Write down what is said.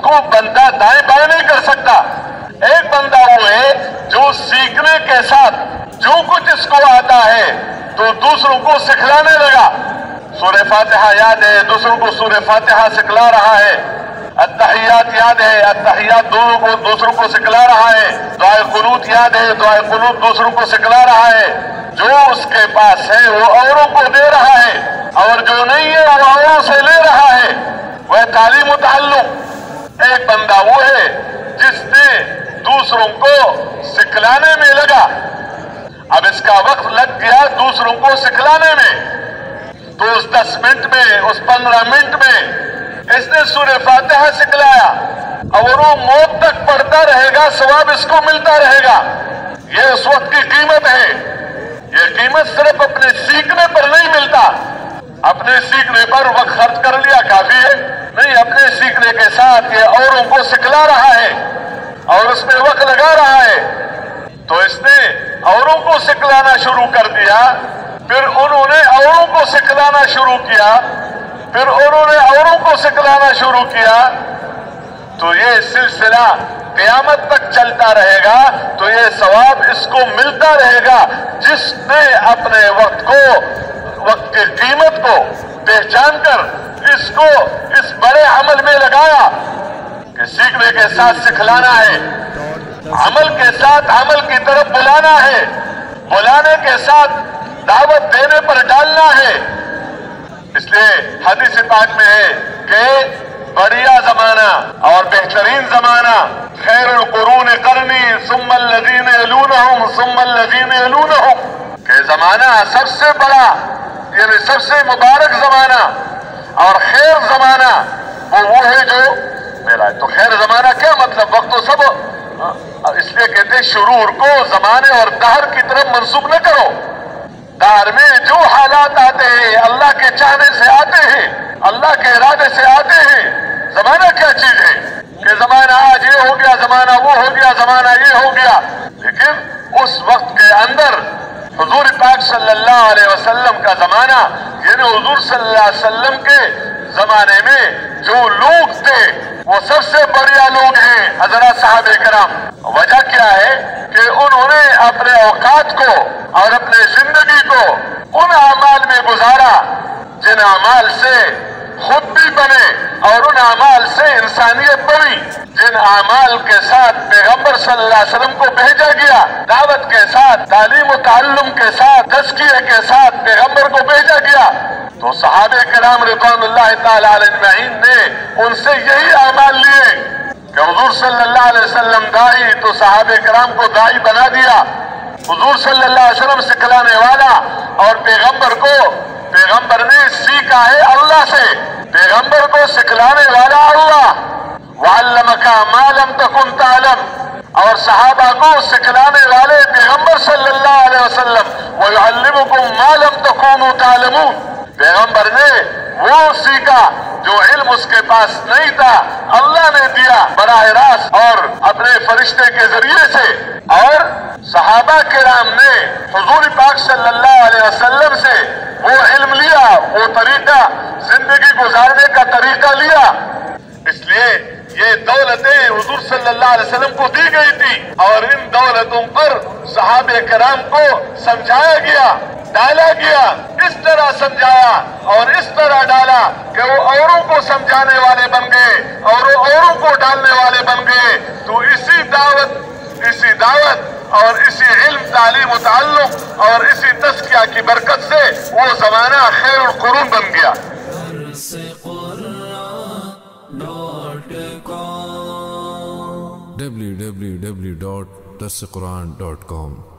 کو بندہ دائیں بائیں نہیں کر سکتا. ایک بندہ وہ ہے جو سیکھنے کے ساتھ جو کچھ اس کو آتا ہے تو دوسروں کو سکھلانے لگا. سورہ فاتحہ یاد ہے، دوسروں کو سورہ فاتحہ سکھلا رہا ہے. التحیات یاد ہے، التحیات دوسروں کو سکھلا رہا ہے. دعائے قنوت یاد ہے، دعائے قنوت دوسروں کو سکھلا رہا ہے. جو اس کے پاس ہے وہ اوروں کو دے رہا ہے، اور جو نہیں ہے وہ اوروں سے لے رہا ہے. وہ تعلیم و تعلم. ایک بندہ وہ ہے جس نے دوسروں کو سکھلانے میں لگا. اب اس کا وقت لگ گیا دوسروں کو سکھلانے میں، تو اس 10 منٹ میں، اس 15 منٹ میں اس نے سورہ فاتحہ سکھلایا، اور وہ موت تک پڑھتا رہے گا، ثواب اس کو ملتا رہے گا. یہ اس وقت کی قیمت ہے. یہ قیمت صرف اپنے سیکھنے پر نہیں ملتا. اپنے سیکھنے پر وقت خرچ کر لیا کافی ہے نہیں، اپنے سیکھنے کے ساتھ یہ اوروں کو سکھلا رہا ہے اور اس میں وقت لگا رہا ہے. تو اس نے اوروں کو سکھلانا شروع کر دیا، پھر انہوں نے اوروں کو سکھلانا شروع کیا، پھر انہوں نے اوروں کو سکھلانا شروع کیا. تو یہ سلسلہ قیامت تک چلتا رہے گا. تو یہ ثواب اس کو ملتا رہے گا جس نے اپنے وقت کی قیمت کو پہچان کر اس کو اس بڑے عمل میں لگایا کہ سیکھنے کے ساتھ سکھلانا ہے، عمل کے ساتھ عمل کی طرف بلانا ہے، بلانے کے ساتھ دعوت دینے پر ڈالنا ہے. اس لیے حدیث پاک میں ہے کہ بڑھیا زمانہ اور بہترین زمانہ خیر القرون قرنی ثم الذین یلونہم ثم الذین یلونہم، کہ زمانہ سب سے بڑا یعنی سب سے مبارک زمانہ اور خیر زمانہ وہ ہے جو میرا ہے. تو خیر زمانہ کیا مطلب؟ وقت تو سب، اس لیے کہتے ہیں شرور کو زمانے اور دہر کی طرف منسوب نہ کرو. دہر میں جو حالات آتے ہیں اللہ کے چاہنے سے آتے ہیں، اللہ کے ارادے سے آتے ہیں. زمانہ کیا چیز ہے کہ زمانہ آج یہ ہو گیا، زمانہ وہ ہو گیا، زمانہ یہ ہو گیا. لیکن اس وقت کے اندر حضور پاک صلی اللہ علیہ وسلم کا زمانہ، یعنی حضور صلی اللہ علیہ وسلم کے زمانے میں جو لوگ تھے وہ سب سے بڑھیا لوگ ہیں حضرات صحابہ کرام. وجہ کیا ہے کہ انہوں نے اپنے اوقات کو اور اپنے زندگی کو ان اعمال میں گزارا جن اعمال سے خود بھی بنے اور ان اعمال سے انسانیت بنی، جن اعمال کے ساتھ پیغمبر صلی اللہ علیہ وسلم کو بھیجا گیا، دعوت کے ساتھ، تعلیم و تعلم کے ساتھ، تزکیہ کے ساتھ پیغمبر کو بھیجا گیا. تو صحابہ کرام رضوان اللہ تعالی علیہ اجمعین نے ان سے یہی اعمال لیے کہ حضور صلی اللہ علیہ وسلم داعی، تو صحابہ کرام کو داعی بنا دیا. حضور صلی اللہ علیہ وسلم سکھلانے والا، اور پیغمبر نے سیکھا ہے اللہ سے، پیغمبر کو سکھلانے والا اللہ. وَعَلَّمَكَ مَا لَمْ تَكُنْ تَعْلَمْ، اور صحابہ کو سکھلانے والے پیغمبر صلی اللہ علیہ وسلم. وَيُعَلِّمُكُمْ مَا لَمْ تَكُونُوا تَعْلَمُونَ، پیغمبر نے وہ سیکھا جو علم اس کے پاس نہیں تھا، اللہ نے دیا براہ راست اور اپنے فرشتے کے ذریعے سے. اور صحابہ کرام نے حضور پاک صلی اللہ علیہ وسلم سے وہ علم لیا، وہ طریقہ زندگی گزارنے کا طریقہ لیا. اس لیے یہ دولتیں حضور صلی اللہ علیہ وسلم کو دی گئی تھی، اور ان دولتوں پر صحابہ کرام کو سمجھایا گیا، ڈالا گیا. اس طرح سمجھایا اور اس طرح ڈالا کہ وہ اوروں کو سمجھانے والے بن گئے اور وہ اوروں کو ڈالنے والے بن گئے. تو اسی دعوت اور اسی علم، تعلیم و تعلق اور اسی تزکیہ کی برکت سے وہ زمانہ خیر القرون بن گیا. www.darsequran.com